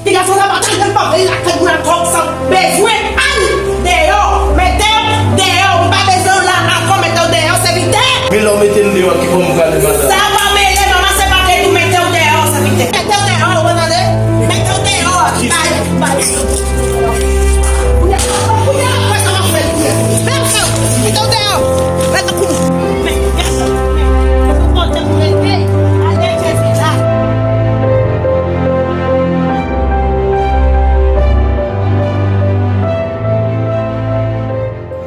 Ti garçon là, pas de pas la tête la comme ça. Besoin, allez, dehors, dehors, pas besoin là, encore mettez dehors, c'est vite. Mais l'homme était dehors qui va me garder madame. Ça va mêler, maman, c'est pas que tu mettez dehors, c'est vite. Mettez dehors, vous entendez? Mettez dehors.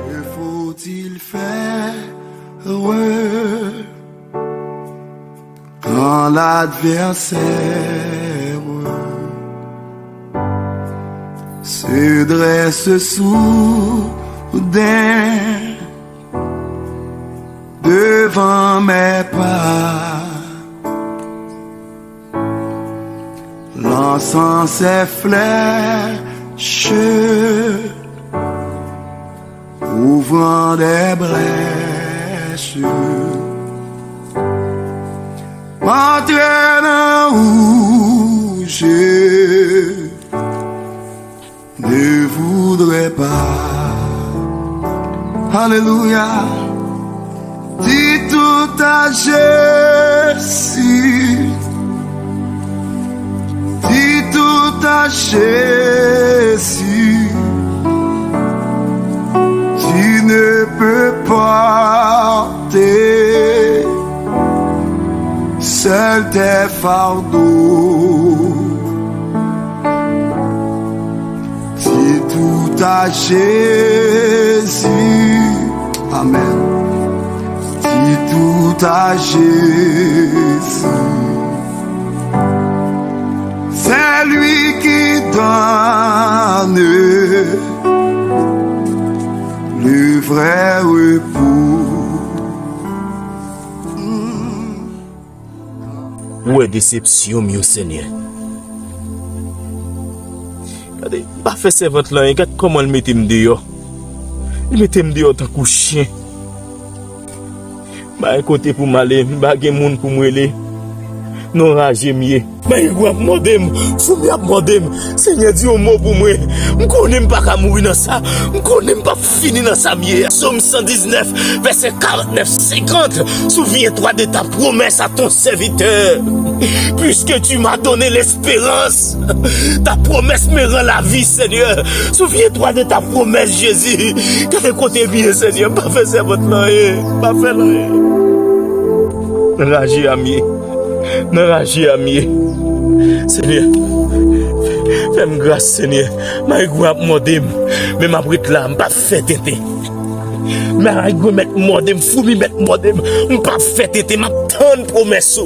Que faut-il faire quand l'adversaire se dresse soudain devant mes pas, lançant ses flèches, ouvrant des brèches, m'entraînant où je ne voudrais pas. Alléluia. Dis tout à Jésus. Dis tout à Jésus. Tu ne peux porter seul tes fardeaux. Dis tout à Jésus. Amen. Dis tout à Jésus. C'est lui qui donne le vrai repos. Où est déception, mieux Seigneur? Regardez, pas fait servante là, regarde comment il mettait me dehors. Il mettait me dehors tant que chien. Bah côté pour m'aller, bah gen moun pour m'aider. Non rage mieux. Bah il va demander, faut me demander. Seigneur dit un mot pour moi. Je connais pas qu'à mourir dans ça. Je connais pas finir dans ça mieux. Somme 119 verset 49 50. Souviens-toi de ta promesse à ton serviteur. Puisque tu m'as donné l'espérance, ta promesse me rend la vie, Seigneur. Souviens-toi de ta promesse, Jésus. Quand tu côté bien, Seigneur, pas faire ça votre là, pas faire là. Rage ami. N'enragez ami. Seigneur, fais-moi grâce, Seigneur. Je vais demander, mais ma brite là, je ne vais pas faire têter. Mais je vais mettre modem, foumi mettre modem, je ne vais pas faire têter. Je t'en promesse, je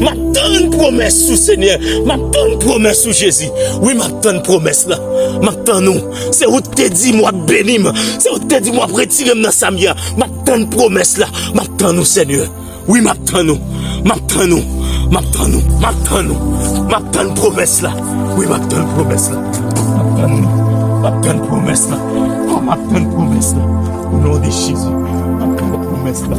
t'en promesse, Seigneur. Je t'en promesse, Jésus. Oui, je t'en promesse là. Je t'en nous. C'est où tu dis, moi, bénis-moi. C'est où tu dis, moi, retire-moi dans sa mia. Je t'en promesse là. Je t'en nous, Seigneur. Oui, je t'en nous. Je t'en nous. M'attends promesse là. Oui, m'attends promesse là. M'attends promesse là. Oh, m'attends promesse là. Au nom de Jésus. M'attends promesse là.